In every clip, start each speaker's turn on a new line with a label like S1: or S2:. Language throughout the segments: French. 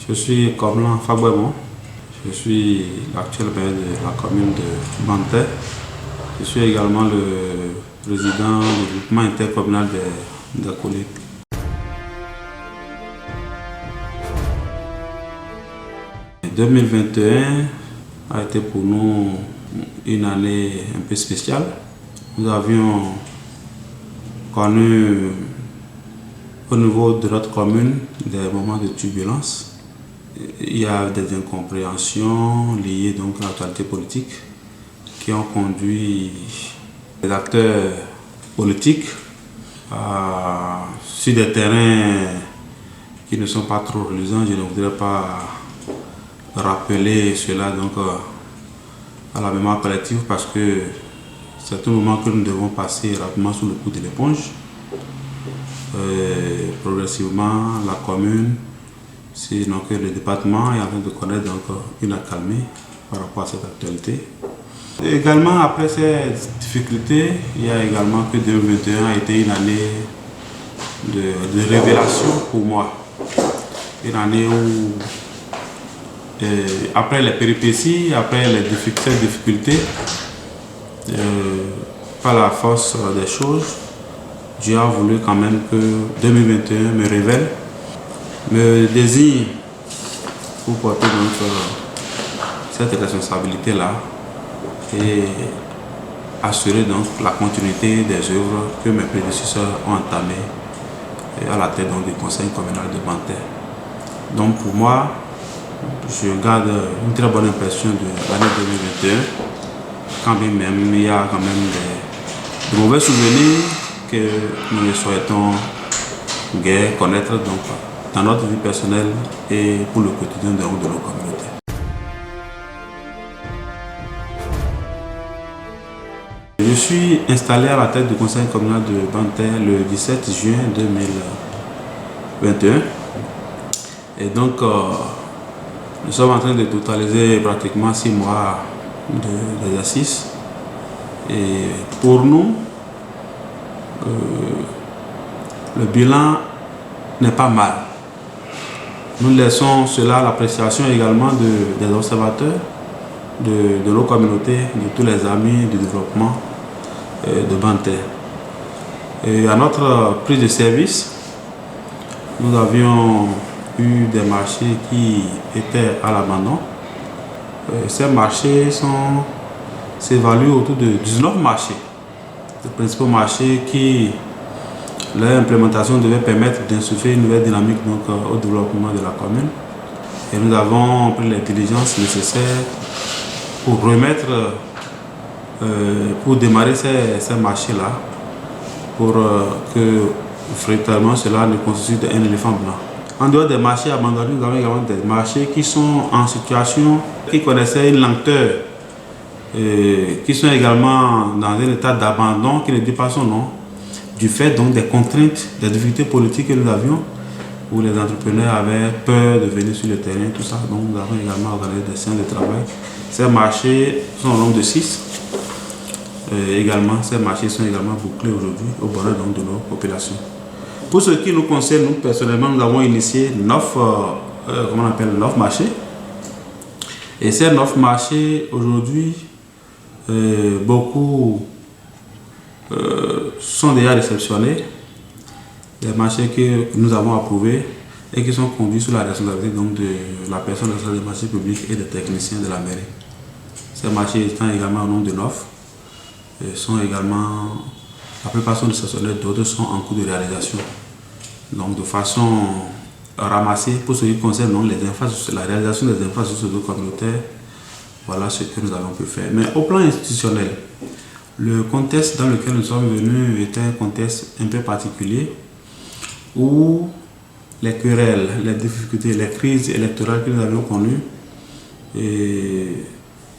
S1: Je suis Komlan Fabouemon. Je suis l'actuel maire de la commune de Bantais. Je suis également le président du groupement intercommunal des collègues. En 2021 a été pour nous une année un peu spéciale. Nous avions connu au niveau de notre commune des moments de turbulence. Il y a des incompréhensions liées donc à l'actualité politique qui ont conduit les acteurs politiques sur des terrains qui ne sont pas trop reluisants. Je ne voudrais pas rappeler cela donc à la mémoire collective parce que c'est un moment que nous devons passer rapidement sous le coup de l'éponge. Progressivement, la commune, sinon que le département est en train de connaître donc une accalmie par rapport à cette actualité. Également, après ces difficultés, il y a également que 2021 a été une année de révélation pour moi. Une année où, après les péripéties, après les difficultés, par la force des choses, Dieu a voulu quand même que 2021 me révèle, me désigne pour porter donc cette responsabilité-là et assurer donc la continuité des œuvres que mes prédécesseurs ont entamées à la tête donc, du conseil communal de Bantais. Donc pour moi, je garde une très bonne impression de l'année 2021, quand bien même il y a quand même de mauvais souvenirs que nous ne souhaitons guère connaître donc, dans notre vie personnelle et pour le quotidien de nos communautés. Je suis installé à la tête du conseil communal de Bantais le 17 juin 2021 et donc nous sommes en train de totaliser pratiquement 6 mois d'exercice et pour nous le bilan n'est pas mal. Nous laissons cela à l'appréciation également des observateurs, de nos communautés, de tous les amis du développement de Bantais. Et à notre prise de service, nous avions eu des marchés qui étaient à l'abandon. Ces marchés s'évaluent autour de 19 marchés. Les principaux marchés qui, leur implémentation devait permettre d'insuffler une nouvelle dynamique donc, au développement de la commune. Et nous avons pris les diligences nécessaires pour remettre, pour démarrer ces marchés-là, pour que véritablement cela ne constitue un éléphant blanc. En dehors des marchés abandonnés, nous avons également des marchés qui sont en situation, qui connaissaient une lenteur, qui sont également dans un état d'abandon qui ne dit pas son nom, du fait donc des contraintes, des difficultés politiques que nous avions, où les entrepreneurs avaient peur de venir sur le terrain, tout ça. Donc nous avons également organisé des séances de travail. Ces marchés sont au nombre de 6. Également, ces marchés sont également bouclés aujourd'hui au bonheur donc, de nos populations. Pour ce qui nous concerne, nous personnellement, nous avons initié 9 marchés. Et ces 9 marchés, aujourd'hui, beaucoup sont déjà réceptionnés. Des marchés que nous avons approuvés et qui sont conduits sous la responsabilité donc, de la personne responsable des marchés publics et des techniciens de la mairie. Ces marchés étant également au nombre de 9, sont également, la plupart sont réceptionnés, d'autres sont en cours de réalisation. Donc de façon ramassée, pour ce qui concerne donc, la réalisation des infrastructures communautaires, voilà ce que nous avons pu faire. Mais au plan institutionnel, le contexte dans lequel nous sommes venus était un contexte un peu particulier où les querelles, les difficultés, les crises électorales que nous avions connues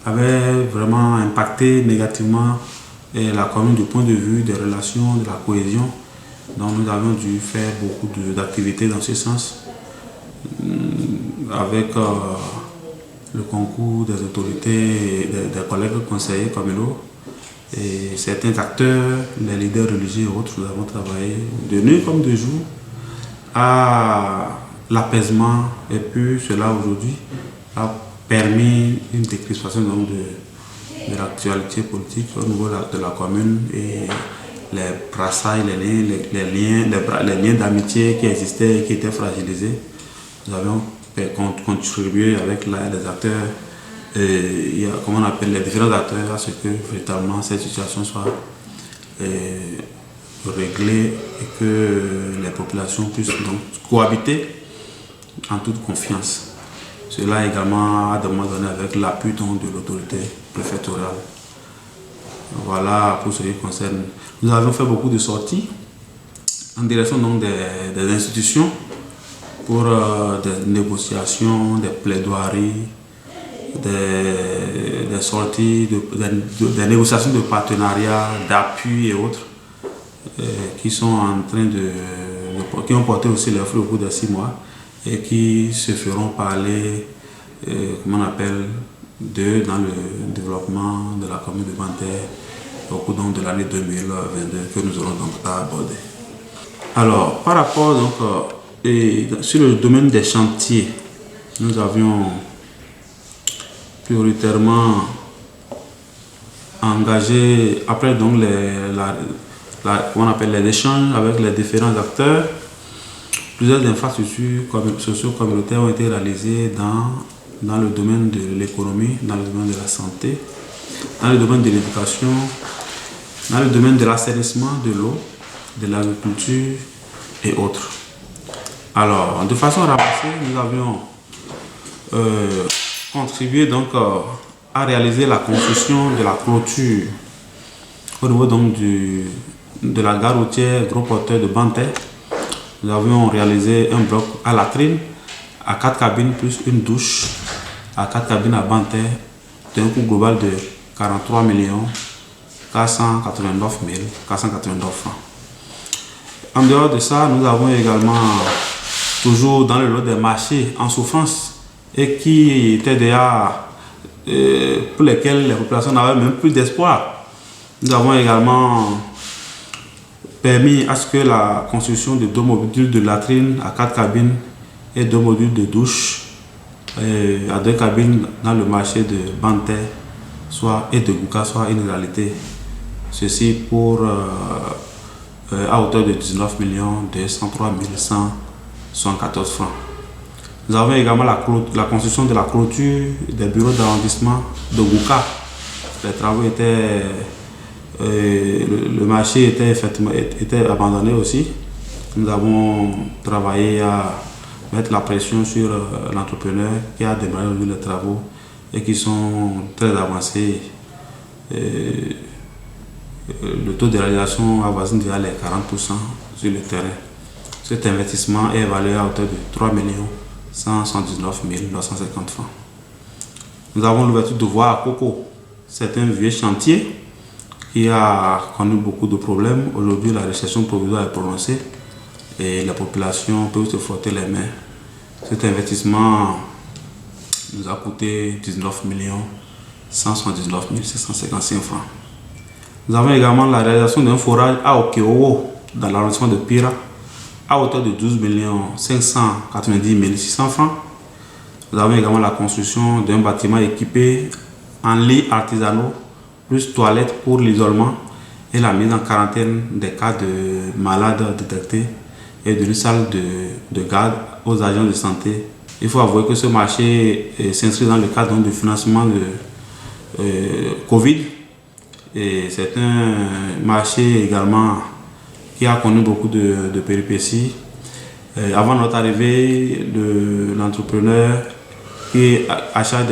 S1: avaient vraiment impacté négativement la commune du point de vue des relations, de la cohésion. Donc nous avons dû faire beaucoup d'activités dans ce sens avec le concours des autorités, des collègues conseillers communaux et certains acteurs, les leaders religieux et autres. Nous avons travaillé de nuit comme de jour à l'apaisement. Et puis cela aujourd'hui a permis une décrispation de l'actualité politique au niveau de la commune et les brassailles, les liens d'amitié qui existaient et qui étaient fragilisés. Nous avons contribué avec les acteurs, comment on appelle les différents acteurs, à ce que véritablement cette situation soit réglée et que les populations puissent donc cohabiter en toute confiance. Cela également à un moment donné avec l'appui de l'autorité préfectorale. Voilà pour ce qui concerne. Nous avons fait beaucoup de sorties en direction donc des institutions pour des négociations, des plaidoiries, des sorties, des négociations de partenariat, d'appui et autres qui sont en train qui ont porté aussi leurs fruits au bout de 6 mois et qui se feront parler, comment on appelle, dans le développement de la commune de Banter au cours donc de l'année 2022 que nous aurons donc à aborder. Alors, par rapport donc, sur le domaine des chantiers, nous avions prioritairement engagé, après donc comment on appelle, les échanges avec les différents acteurs, plusieurs infrastructures socio-communautaires ont été réalisées dans le domaine de l'économie, dans le domaine de la santé, dans le domaine de l'éducation, dans le domaine de l'assainissement de l'eau, de l'agriculture et autres. Alors, de façon ramassée, nous avions contribué donc à réaliser la construction de la clôture au niveau donc de la gare routière gros porteur de Banter. Nous avions réalisé un bloc à latrine à 4 cabines plus une douche à 4 cabines à Banter d'un coût global de 43 489 489 francs. En dehors de ça, nous avons également, toujours dans le lot des marchés en souffrance et qui étaient déjà pour lesquels les populations n'avaient même plus d'espoir. Nous avons également permis à ce que la construction de 2 modules de latrine à 4 cabines et 2 modules de douche à 2 cabines dans le marché de Banter et de Gouka soit une réalité. Ceci pour à hauteur de 19 203 174 francs. Nous avons également la construction de la clôture des bureaux d'arrondissement de Gouka. Les travaux étaient... le marché était abandonné aussi. Nous avons travaillé à mettre la pression sur l'entrepreneur qui a démarré les travaux et qui sont très avancés. Le taux de réalisation avoisine déjà les 40% sur le terrain. Cet investissement est évalué à hauteur de 3 119 950 francs. Nous avons l'ouverture de voies à Coco. C'est un vieux chantier qui a connu beaucoup de problèmes. Aujourd'hui, la récession provisoire est prononcée et la population peut se frotter les mains. Cet investissement nous a coûté 19 179 755 francs. Nous avons également la réalisation d'un forage à Okeowo dans l'arrondissement de Pira à hauteur de 12 590 600 francs. Nous avons également la construction d'un bâtiment équipé en lits artisanaux plus toilettes pour l'isolement et la mise en quarantaine des cas de malades détectés et d'une salle de garde aux agents de santé. Il faut avouer que ce marché s'inscrit dans le cadre du financement de Covid. Et c'est un marché également qui a connu beaucoup de péripéties. Avant notre arrivée, l'entrepreneur qui achète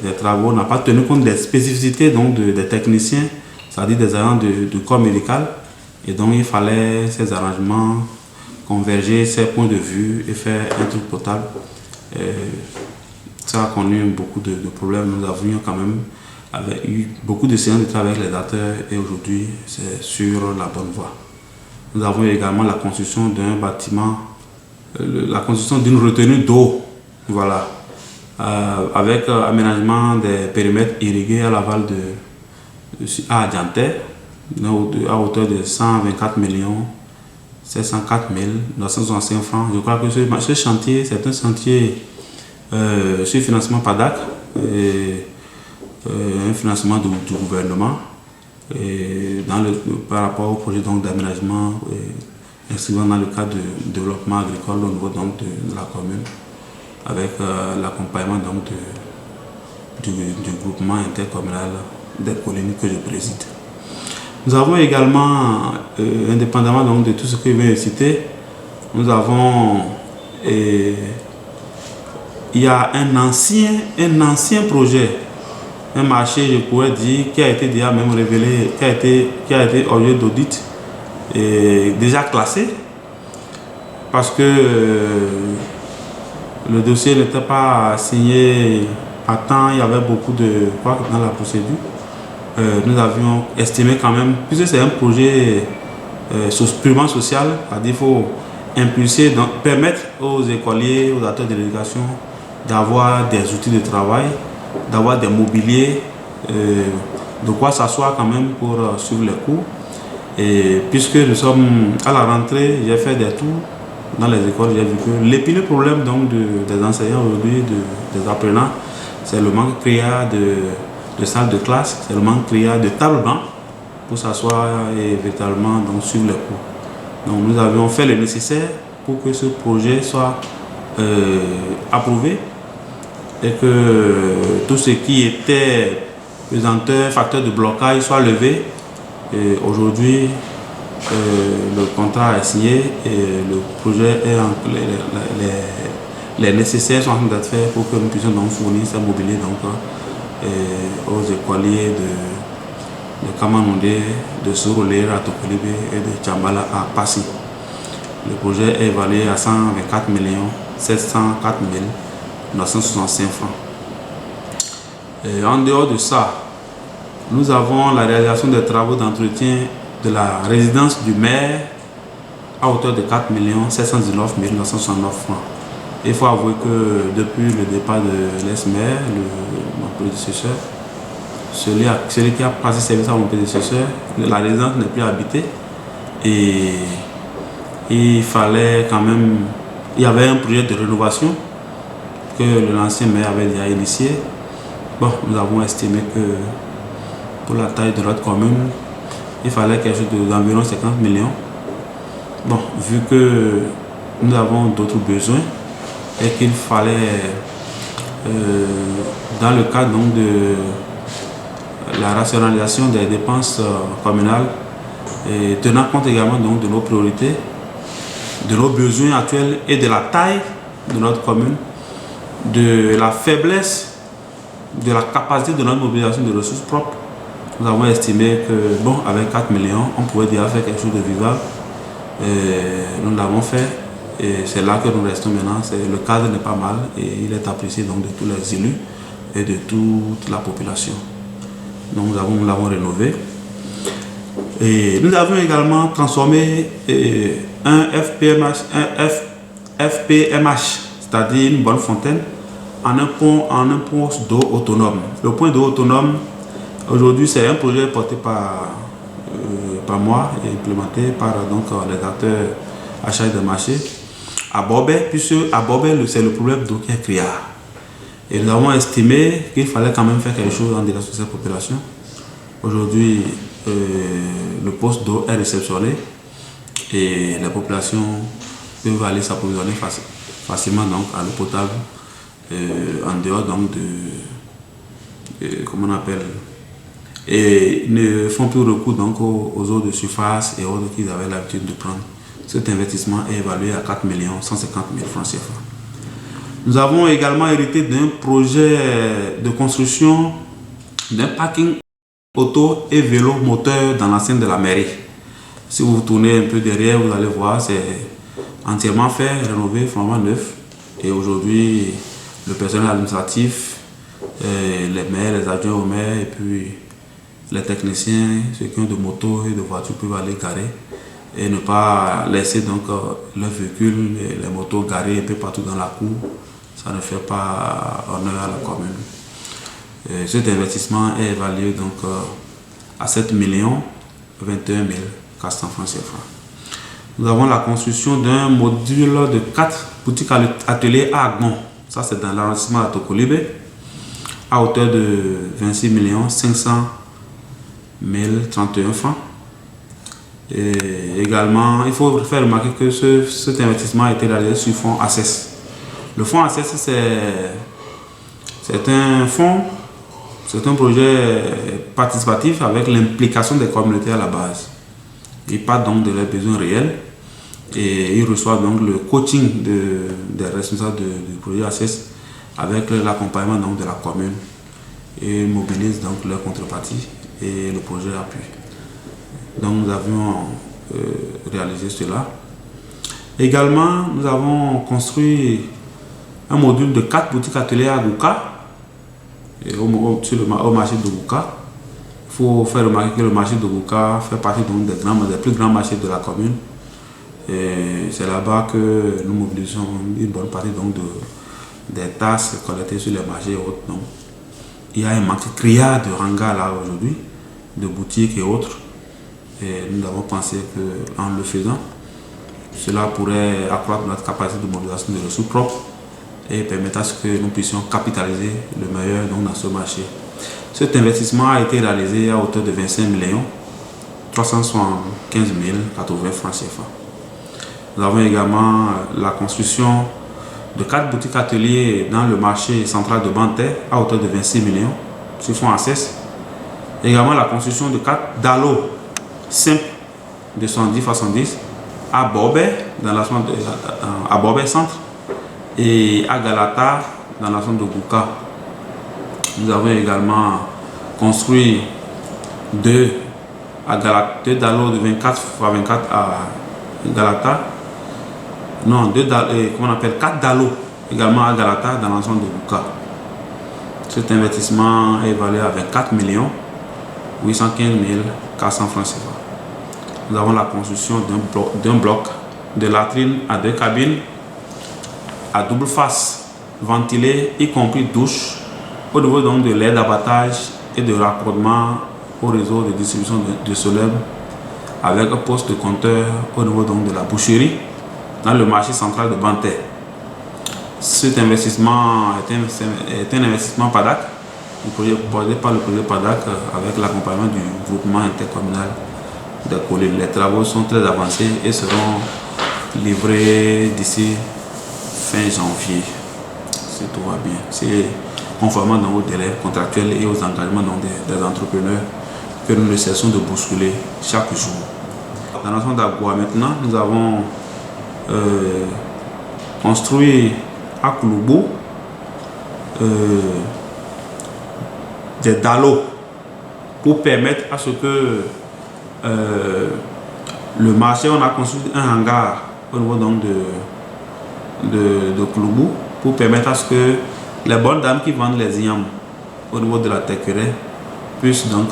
S1: des travaux n'a pas tenu compte des spécificités donc des techniciens, c'est-à-dire des agents du corps médical. Et donc il fallait ces arrangements, converger ces points de vue et faire un truc potable. Ça a connu beaucoup de problèmes. Nous avions quand même eu beaucoup de séances de travail avec les acteurs et aujourd'hui c'est sur la bonne voie. Nous avons également la construction d'un bâtiment, la construction d'une retenue d'eau, voilà, avec aménagement des périmètres irrigués à l'aval à Adianté, à hauteur de 124 704 965 francs. Je crois que ce chantier, c'est un chantier sur financement PADAC, un financement du gouvernement, et par rapport au projet d'aménagement inscrivant dans le cadre du développement agricole au niveau donc, de la commune, avec l'accompagnement du groupement intercommunal des colonies que je préside. Nous avons également, indépendamment donc, de tout ce que je viens de citer, nous avons, il y a un ancien projet, un marché, je pourrais dire, qui a été déjà même révélé, qui a été objet d'audit et déjà classé, parce que le dossier n'était pas signé à temps, il y avait beaucoup de quoi dans la procédure. Nous avions estimé quand même, puisque c'est un projet purement social, c'est-à-dire qu'il faut impulser, donc, permettre aux écoliers, aux acteurs de l'éducation d'avoir des outils de travail, d'avoir des mobiliers, de quoi s'asseoir quand même pour suivre les cours. Et puisque nous sommes à la rentrée, j'ai fait des tours dans les écoles, j'ai vu que l'épineux problème donc, des enseignants aujourd'hui, des apprenants, c'est le manque criard de salles de classe, c'est le manque criard de tables blancs pour s'asseoir et véritablement donc, suivre les cours. Donc nous avions fait le nécessaire pour que ce projet soit approuvé et que tout ce qui était pesanteur, facteur de blocage soit levé. Aujourd'hui, le contrat est signé et le projet est les nécessaires sont en train d'être faits pour que nous puissions donc fournir ce mobilier donc, aux écoliers de Kamanoundé, de Sorolé, à Tokolibé et de Tchambala à Passy. Le projet est évalué à 124 704 965 francs. Et en dehors de ça, nous avons la réalisation des travaux d'entretien de la résidence du maire à hauteur de 4 719 969 francs. Il faut avouer que depuis le départ de l'ex-maire, mon prédécesseur, celui qui a passé service à mon prédécesseur, la résidence n'est plus habitée et il fallait quand même, il y avait un projet de rénovation que l'ancien maire avait déjà initié. Bon, nous avons estimé que pour la taille de notre commune, il fallait quelque chose d'environ 50 millions. Bon, vu que nous avons d'autres besoins et qu'il fallait, dans le cadre donc, de la rationalisation des dépenses communales, et tenant compte également donc, de nos priorités, de nos besoins actuels et de la taille de notre commune, de la faiblesse de la capacité de notre mobilisation de ressources propres, nous avons estimé que, bon, avec 4 millions, on pouvait déjà faire quelque chose de vivable. Nous l'avons fait et c'est là que nous restons maintenant. Le cadre n'est pas mal et il est apprécié donc, de tous les élus et de toute la population. Donc nous l'avons rénové. Et nous avons également transformé un FPMH, c'est-à-dire une bonne fontaine, en un point d'eau autonome. Le point d'eau autonome, aujourd'hui, c'est un projet porté par moi et implémenté par donc, les acteurs achats de marché à Bobet, puisque à Bobet, c'est le problème d'eau qui est criard. Et nous avons estimé qu'il fallait quand même faire quelque chose en direction de cette population. Aujourd'hui, le poste d'eau est réceptionné et la population peut aller s'approvisionner facilement donc, à l'eau potable en dehors donc, comment on appelle, et ne font plus recours donc aux eaux de surface et autres qu'ils avaient l'habitude de prendre. Cet investissement est évalué à 4 150 000 francs CFA. Nous avons également hérité d'un projet de construction d'un parking auto et vélo moteur dans l'enceinte de la mairie. Si vous tournez un peu derrière, vous allez voir, c'est entièrement fait, rénové, flambant neuf. Et aujourd'hui, le personnel administratif, les maires, les adjoints au maire et puis les techniciens, ceux qui ont de motos et de voitures peuvent aller garer et ne pas laisser donc leurs véhicules et les motos garés un peu partout dans la cour. Ça ne fait pas honneur à la commune. Et cet investissement est évalué donc à 7 21 400 francs CFA. Nous avons la construction d'un module de 4 boutiques ateliers à Agbon. Ça, c'est dans l'arrondissement de Tokolibé, à hauteur de 26 500 031 francs. Et également, il faut faire remarquer que cet investissement a été réalisé sur fonds ACES. Le fonds ACES, c'est un fonds, c'est un projet participatif avec l'implication des communautés à la base. Ils partent donc de leurs besoins réels et ils reçoivent donc le coaching des responsables du projet ACES avec l'accompagnement de la commune et mobilisent donc leur contrepartie et le projet appuie. Donc nous avions réalisé cela. Également, nous avons construit un module de 4 boutiques ateliers à Gouka, au marché de Gouka. Il faut faire remarquer que le marché de Gouka fait partie donc des plus grands marchés de la commune. C'est là-bas que nous mobilisons une bonne partie donc des tasses collectées sur les marchés et autres. Donc, il y a un marché criard de hangars là aujourd'hui, de boutiques et autres. Et nous avons pensé qu'en le faisant, cela pourrait accroître notre capacité de mobilisation de ressources propres et permettre à ce que nous puissions capitaliser le meilleur dans ce marché. Cet investissement a été réalisé à hauteur de 25 375 080 francs CFA. Nous avons également la construction de 4 boutiques ateliers dans le marché central de Bantais à hauteur de 26 millions sur fonds ACES. Également la construction de 4 dallos simples de 70 à Borbet, à Borbet Centre, et à Galata dans la zone de Gouka. Nous avons également construit 2 dallos de 24 x 24 à Galata. Non, 4 dallos également à Galata dans la zone de Gouka. Cet investissement est évalué à 24 815 400 francs CFA. Nous avons la construction d'un bloc de latrines à 2 cabines à double face, ventilé, y compris douche, au niveau donc de l'aire d'abattage et de raccordement au réseau de distribution de Soleb, avec un poste de compteur au niveau donc de la boucherie dans le marché central de Bantais. Cet investissement est un investissement PADAC, proposé par le projet PADAC avec l'accompagnement du groupement intercommunal de collines. Les travaux sont très avancés et seront livrés d'ici fin janvier, si tout va bien. C'est conformément aux délais contractuels et aux engagements des entrepreneurs que nous ne cessons de bousculer chaque jour. Dans la zone d'Agua maintenant, nous avons construit à Kouloubou des dallos pour permettre à ce que le marché, on a construit un hangar au niveau donc de Kouloubou pour permettre à ce que les bonnes dames qui vendent les yams au niveau de la Tekere puissent donc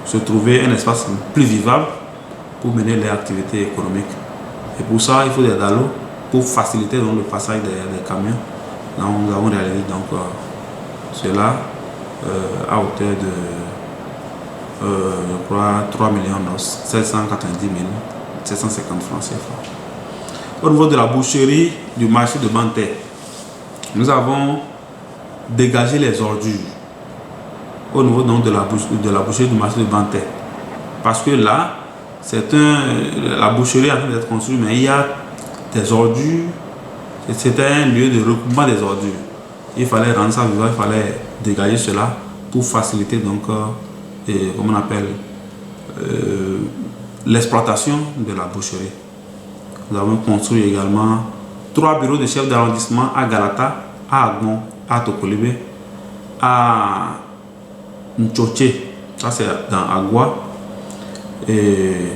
S1: se trouver un espace plus vivable pour mener leurs activités économiques. Et pour ça, il faut des dallos pour faciliter donc le passage des camions. Donc, nous avons réalisé donc cela à hauteur de je crois 3 790 750 francs CFA. Au niveau de la boucherie du marché de Bantais, nous avons dégagé les ordures au niveau donc de la boucherie du marché de Bantais. Parce que là, la boucherie est en train d'être construite, mais il y a des ordures. C'était un lieu de regroupement des ordures. Il fallait rendre ça vivant, il fallait dégager cela pour faciliter donc, comment on appelle, l'exploitation de la boucherie. Nous avons construit également 3 bureaux de chef d'arrondissement à Galata, à Agbon, à Tokolibé, à Nchoche, ça c'est dans Agua. Et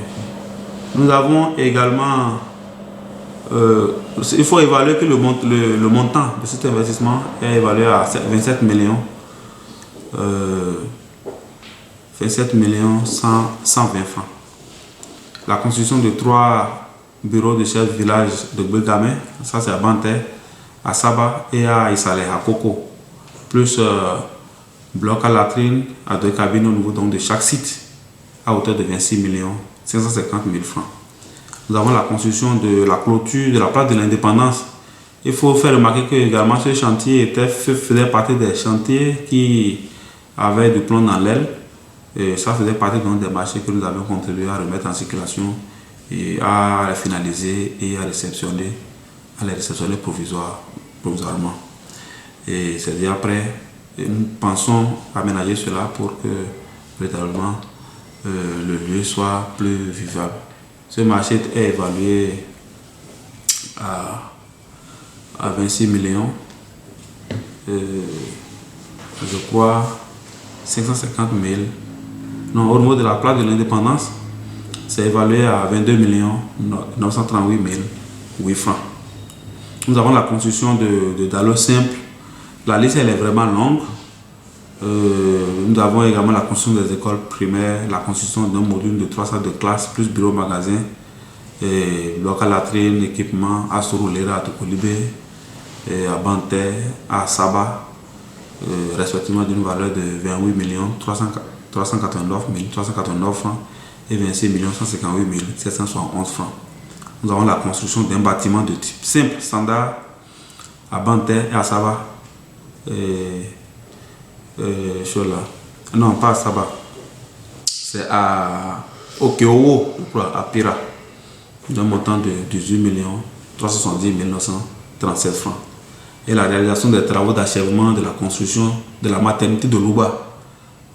S1: nous avons également, il faut évaluer que le montant de cet investissement est évalué à 27 millions 120 francs. La construction de 3 bureaux de chef village de Begamé, ça c'est à Bantais, à Saba et à Issalé, à Coco, plus bloc à latrine à 2 cabines au niveau donc de chaque site à hauteur de 26 550 000 francs. Nous avons la construction de la clôture de la place de l'Indépendance. Il faut faire remarquer que également ce chantier faisait partie des chantiers qui avaient du plomb dans l'aile. Et ça faisait partie donc des marchés que nous avons contribué à remettre en circulation et à les finaliser et à les réceptionner provisoirement. Et c'est-à-dire après, nous pensons aménager cela pour que véritablement le lieu soit plus vivable. Ce marché est évalué à 26 millions, je crois 550 000. Non, au niveau de la place de l'Indépendance, c'est évalué à 22 938 008 francs. Nous avons la construction de dallos simples. La liste elle est vraiment longue. Nous avons également la construction des écoles primaires, la construction d'un module de 3 salles de classe, plus bureau magasin, bloc à latrine, équipement à Sorolera, à Tokolibé, à Banté, à Saba, respectivement d'une valeur de 28 389 389 francs et 26 158 771 francs. Nous avons la construction d'un bâtiment de type simple, standard, à Banté et à Saba. Non, pas à Saba, c'est à Okeowo, à Pira, d'un montant de 18 370 937 francs. Et la réalisation des travaux d'achèvement de la construction de la maternité de Louba.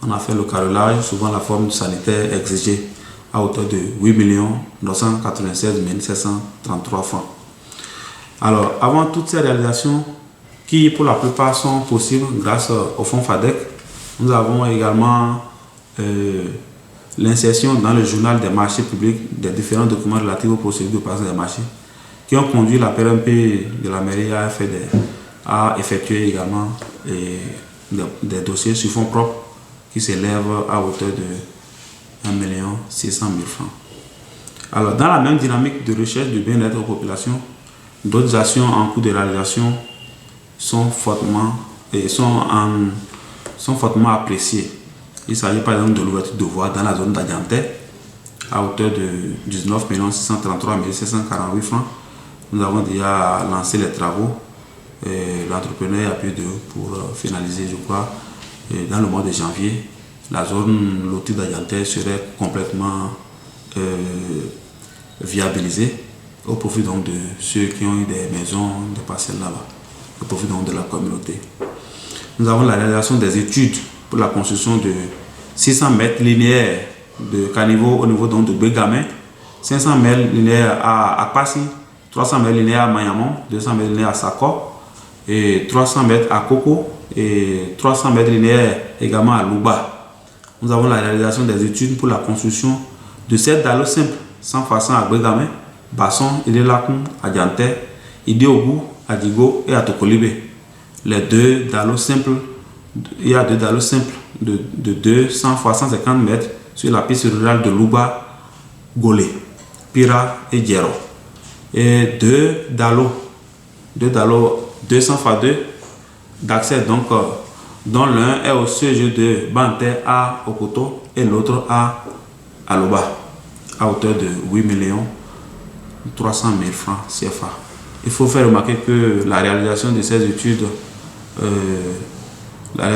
S1: On a fait le carrelage, souvent la forme sanitaire exigée, à hauteur de 8 996 733 francs. Alors, avant toutes ces réalisations, qui pour la plupart sont possibles grâce au fonds FADEC, nous avons également l'insertion dans le journal des marchés publics des différents documents relatifs aux procédures de passation des marchés qui ont conduit la PRMP de la mairie à effectuer également des dossiers sur fonds propres qui s'élèvent à hauteur de 1 600 000 francs. Alors, dans la même dynamique de recherche du bien-être aux populations, d'autres actions en cours de réalisation sont fortement appréciées. Il s'agit par exemple de l'ouverture de voies dans la zone d'Adianté à hauteur de 19 633 748 francs. Nous avons déjà lancé les travaux. L'entrepreneur a pu pour finaliser, je crois, dans le mois de janvier. La zone lotie d'Adianté serait complètement viabilisée au profit donc de ceux qui ont eu des maisons, des parcelles là-bas, au profit donc de la communauté. Nous avons la réalisation des études pour la construction de 600 mètres linéaires de caniveau au niveau donc de Bégamin, 500 mètres linéaires à Passi, 300 mètres linéaires à Mayamon, 200 mètres linéaires à Sako, et 300 mètres à Koko et 300 mètres linéaires également à Louba. Nous avons la réalisation des études pour la construction de 7 dallos simples sans façon à Bégamin, Basson, Idelakoum, à Dianté, Idéogou, à Digo et à Tokolibé. Les deux dallos simples, il y a 2 dallos simples de 200 fois 150 mètres sur la piste rurale de Louba, Golé, Pira et Djero. Et 2 dallos 200 x 2 d'accès donc dont l'un est au siège de Banté à Okoto et l'autre à Louba à hauteur de 8 300 000 francs CFA. Il faut faire remarquer que la réalisation de ces études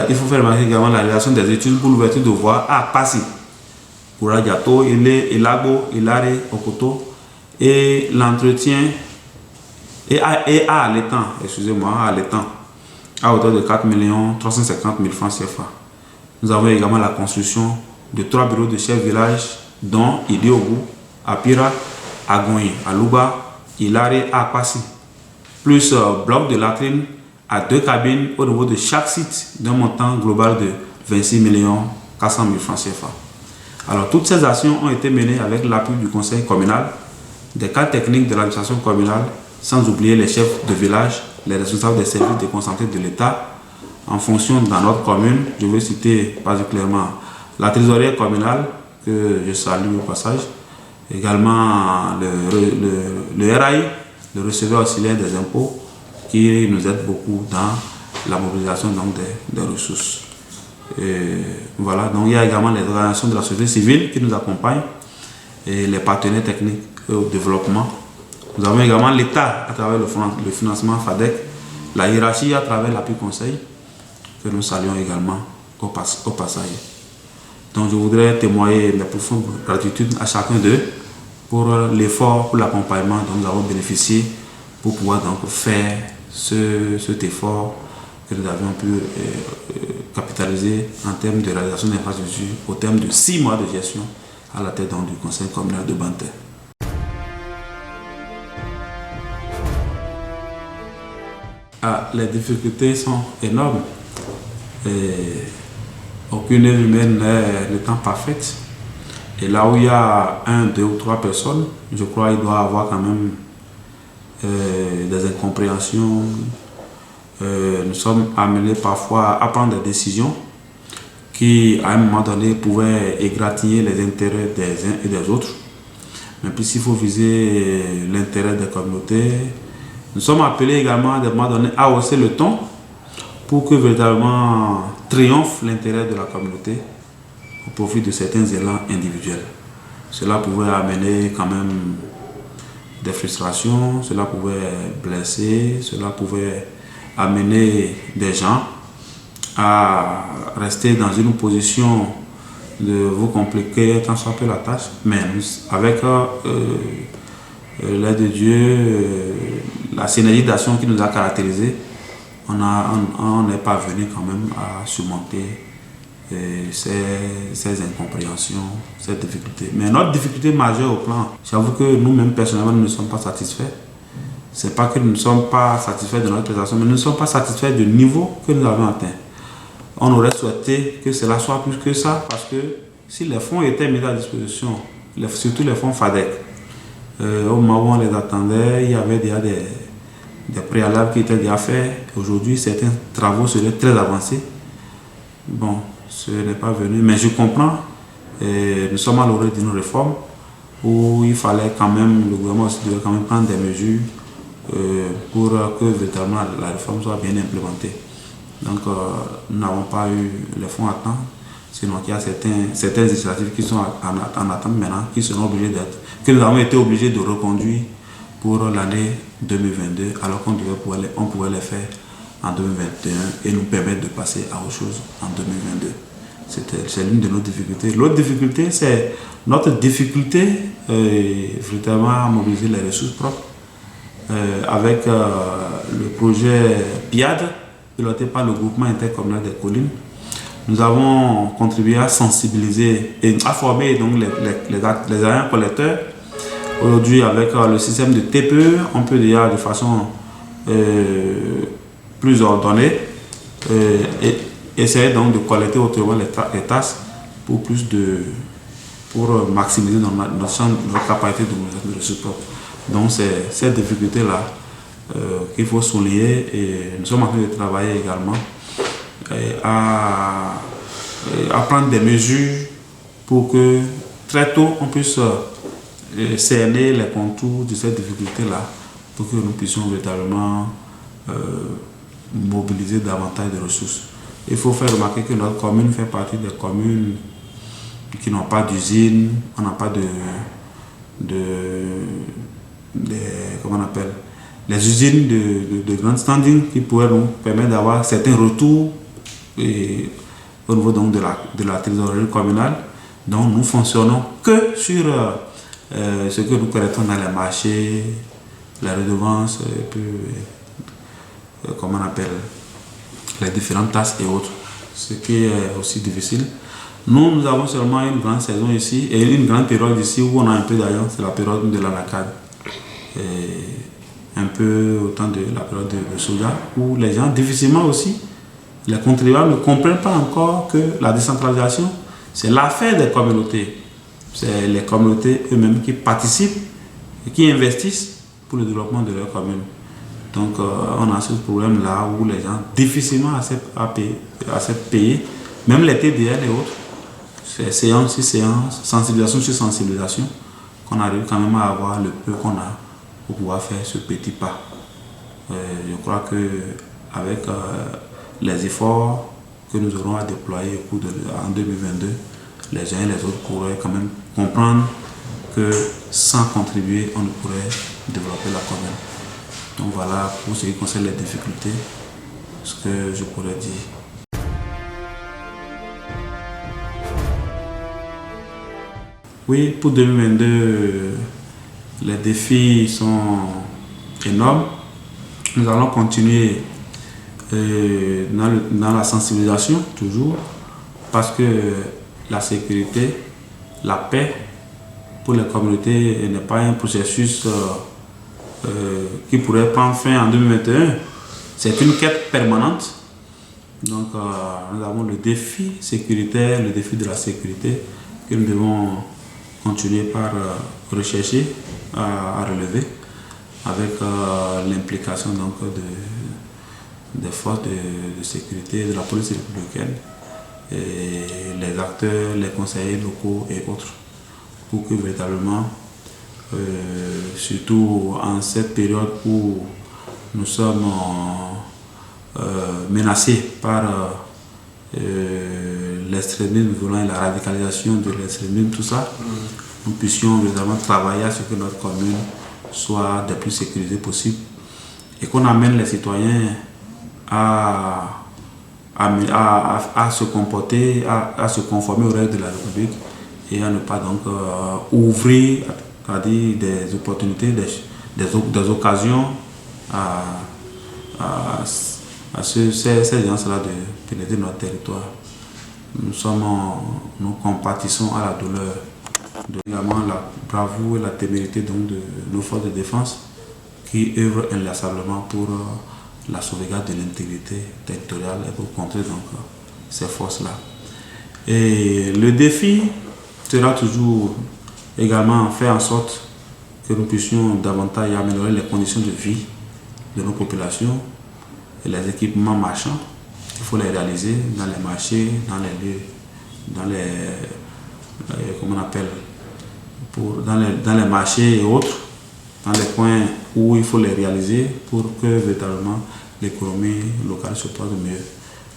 S1: il faut faire remarquer également la réalisation des études pour l'ouverture de voies à Passi, pour Radiato, Elagbo, Ilare, Okoto et l'entretien et à l'étang, excusez-moi, à l'étang, à hauteur de 4 350 000 francs CFA. Nous avons également la construction de 3 bureaux de chef village, dont Idéogou, à Pira, à Goyi, à Louba, Ilare, à Passi, plus bloc de latrine à 2 cabines au niveau de chaque site d'un montant global de 26 400 000 francs CFA. Alors, toutes ces actions ont été menées avec l'appui du conseil communal, des cadres techniques de l'administration communale, sans oublier les chefs de village, les responsables des services déconcentrés de l'État, en fonction dans notre commune. Je veux citer particulièrement la trésorière communale, que je salue au passage, également le RAI, le receveur auxiliaire des impôts, qui nous aide beaucoup dans la mobilisation donc, des ressources. Et voilà, donc il y a également les organisations de la société civile qui nous accompagnent et les partenaires techniques et au développement. Nous avons également l'État à travers le financement FADEC, la hiérarchie à travers l'appui conseil, que nous saluons également au passage. Donc je voudrais témoigner mes profondes gratitude à chacun d'eux pour l'effort, pour l'accompagnement dont nous avons bénéficié pour pouvoir donc faire cet effort que nous avions pu capitaliser en termes de réalisation d'infrastructures au terme de 6 mois de gestion à la tête donc, du conseil communal de Banter. Les difficultés sont énormes et aucune œuvre humaine n'étant parfaite. Et là où il y a 1, 2 ou 3 personnes, je crois qu'il doit y avoir quand même des incompréhensions. Nous sommes amenés parfois à prendre des décisions qui, à un moment donné, pouvaient égratigner les intérêts des uns et des autres. Mais puis, s'il faut viser l'intérêt des communautés, nous sommes appelés également, à un moment donné, à hausser le ton pour que véritablement triomphe l'intérêt de la communauté au profit de certains élans individuels. Cela pouvait amener quand même des frustrations, cela pouvait blesser, cela pouvait amener des gens à rester dans une position de vous compliquer tant soit peu la tâche. Mais avec l'aide de Dieu, la synergie d'action qui nous a caractérisés, on est parvenu quand même à surmonter ces incompréhensions, ces difficultés. Mais notre difficulté majeure au plan, j'avoue que nous-mêmes personnellement nous ne sommes pas satisfaits. C'est pas que nous ne sommes pas satisfaits de notre prestation, mais nous ne sommes pas satisfaits du niveau que nous avons atteint. On aurait souhaité que cela soit plus que ça, parce que si les fonds étaient mis à disposition, surtout les fonds FADEC, au moment où on les attendait, il y avait déjà des préalables qui étaient déjà faits. Aujourd'hui, certains travaux seraient très avancés. Bon, ce n'est pas venu, mais je comprends. Nous sommes à l'orée d'une réforme où il fallait quand même, le gouvernement aussi devait quand même prendre des mesures pour que véritablement la réforme soit bien implémentée. Donc, nous n'avons pas eu les fonds à temps, sinon qu'il y a certaines initiatives qui sont en attente maintenant, qui seront obligées d'être, que nous avons été obligés de reconduire pour l'année 2022, alors qu'on pouvait les faire en 2021 et nous permettre de passer à autre chose en 2022. C'est l'une de nos difficultés. L'autre difficulté, c'est notre difficulté véritablement à mobiliser les ressources propres avec le projet PIAD, piloté par le groupement intercommunal des collines. Nous avons contribué à sensibiliser et à former donc les agents collecteurs. Aujourd'hui, avec le système de TPE, on peut dire de façon plus ordonnée et essayer donc de collecter autrement les tâches pour maximiser notre capacité de ressources propres. Donc c'est cette difficulté-là qu'il faut souligner et nous sommes en train de travailler également à prendre des mesures pour que très tôt on puisse cerner les contours de cette difficulté-là pour que nous puissions véritablement mobiliser davantage de ressources. Il faut faire remarquer que notre commune fait partie des communes qui n'ont pas d'usine, on n'a pas comment on appelle, les usines de grand standing qui pourraient nous permettre d'avoir certains retours au niveau donc de la trésorerie communale. Donc nous fonctionnons que sur ce que nous collectons dans les marchés, les redevances, et puis, comment on appelle, les différentes tasses et autres, ce qui est aussi difficile. Nous avons seulement une grande saison ici et une grande période ici où on a un peu d'ailleurs, c'est la période de l'anacade. Un peu autant de la période de soja, où les gens difficilement aussi, les contribuables ne comprennent pas encore que la décentralisation, c'est l'affaire des communautés. C'est les communautés eux-mêmes qui participent et qui investissent pour le développement de leur commune. Donc on a ce problème-là où les gens difficilement acceptent à payer, même les TDL et autres, c'est séance sur séance, sensibilisation sur sensibilisation, qu'on arrive quand même à avoir le peu qu'on a pour pouvoir faire ce petit pas. Je crois qu'avec les efforts que nous aurons à déployer en 2022, les uns et les autres pourraient quand même comprendre que sans contribuer, on ne pourrait développer la commune. Donc voilà pour ce qui concerne les difficultés, ce que je pourrais dire. Oui, pour 2022, les défis sont énormes. Nous allons continuer dans la sensibilisation, toujours, parce que la sécurité, la paix pour les communautés n'est pas un processus qui pourrait prendre fin en 2021. C'est une quête permanente. Donc nous avons le défi sécuritaire, le défi de la sécurité que nous devons continuer par rechercher à relever avec l'implication donc des forces de sécurité, de la police républicaine, et les acteurs, les conseillers locaux et autres, pour que véritablement, surtout en cette période où nous sommes menacés par l'extrémisme violent et la radicalisation de l'extrémisme, tout ça, nous puissions véritablement travailler à ce que notre commune soit le plus sécurisée possible et qu'on amène les citoyens à se comporter, à se conformer aux règles de la République et à ne pas donc ouvrir c'est-à-dire des opportunités, des occasions à ces gens-là de pénétrer notre territoire. Nous compatissons à la douleur, également la bravoure et la témérité donc de nos forces de défense qui œuvrent inlassablement pour la sauvegarde de l'intégrité territoriale et pour contrer donc ces forces-là. Et le défi sera toujours également faire en sorte que nous puissions davantage améliorer les conditions de vie de nos populations et les équipements marchands. Il faut les réaliser dans les marchés, dans les lieux, dans les comment on appelle, dans les marchés et autres, dans les points où il faut les réaliser pour que véritablement l'économie locale se porte mieux.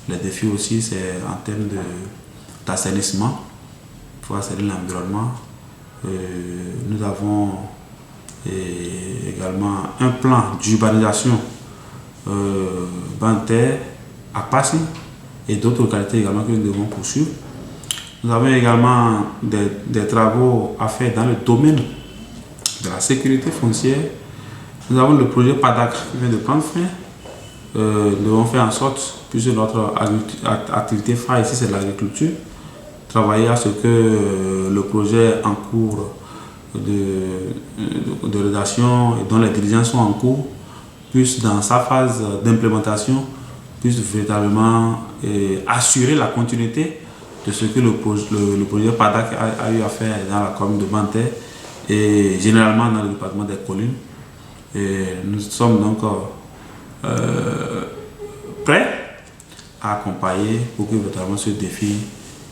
S1: Les défis aussi, c'est en termes d'assainissement, il faut assainir l'environnement. Nous avons également un plan d'urbanisation Banterre, à Passy et d'autres localités également que nous devons poursuivre. Nous avons également des travaux à faire dans le domaine de la sécurité foncière. Nous avons le projet PADAC qui vient de prendre fin. Nous devons faire en sorte, puisque notre activité phare ici c'est l'agriculture, travailler à ce que le projet en cours de rédaction et dont les diligences sont en cours puisse dans sa phase d'implémentation puisse véritablement assurer la continuité de ce que le projet PADAC a eu à faire dans la commune de Banterre et généralement dans le département des collines. Et nous sommes donc prêts à accompagner pour que véritablement ce défi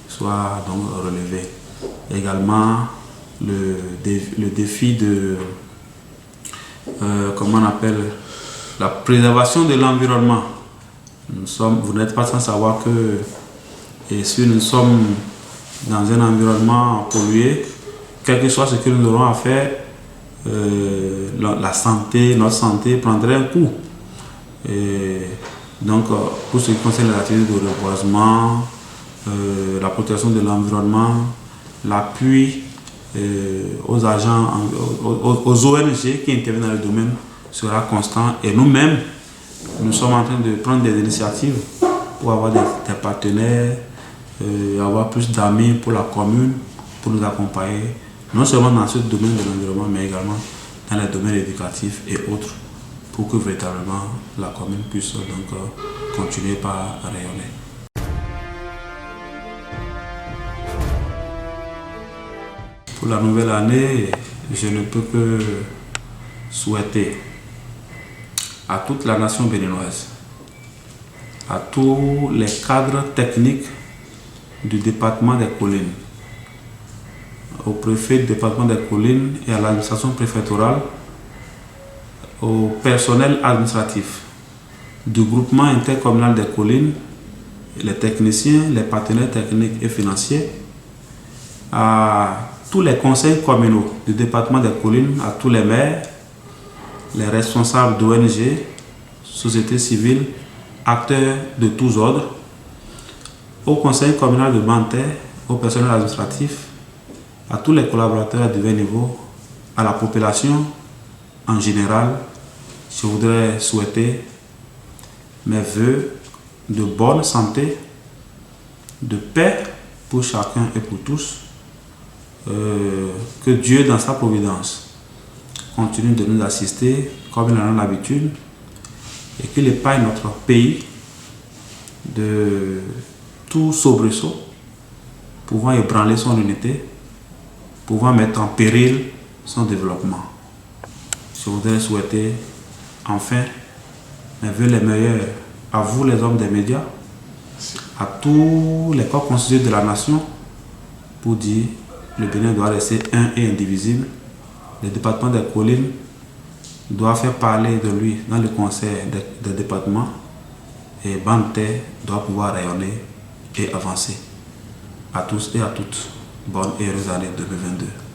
S1: soit donc relevé. Également le défi de comment on appelle la préservation de l'environnement. Vous n'êtes pas sans savoir que si nous sommes dans un environnement pollué, quel que soit ce que nous aurons à faire, notre santé prendrait un coup. Et donc, pour ce qui concerne les activités de reboisement, la protection de l'environnement, l'appui aux agents, aux ONG qui interviennent dans le domaine sera constant. Et nous-mêmes, nous sommes en train de prendre des initiatives pour avoir des partenaires, avoir plus d'amis pour la commune, pour nous accompagner, non seulement dans ce domaine de l'environnement, mais également dans les domaines éducatifs et autres, pour que véritablement la commune puisse donc continuer par rayonner. Pour la nouvelle année, je ne peux que souhaiter à toute la nation béninoise, à tous les cadres techniques du département des collines, au préfet du département des collines et à l'administration préfectorale, au personnel administratif du groupement intercommunal des collines, les techniciens, les partenaires techniques et financiers, à tous les conseils communaux du département des Collines, à tous les maires, les responsables d'ONG, société civile, acteurs de tous ordres, au conseil communal de Banter, au personnel administratif, à tous les collaborateurs à divers niveaux, à la population en général, je voudrais souhaiter mes vœux de bonne santé, de paix pour chacun et pour tous. Que Dieu, dans sa providence, continue de nous assister comme il en a l'habitude et qu'il épargne notre pays de tout soubresaut pouvant ébranler son unité, pouvant mettre en péril son développement. Je voudrais souhaiter enfin mes vœux les meilleurs à vous les hommes des médias, à tous les corps constitués de la nation, pour dire le Bénin doit rester un et indivisible. Le département des Collines doit faire parler de lui dans le conseil des départements et Banter doit pouvoir rayonner et avancer. À tous et à toutes, bonne et heureuse année 2022.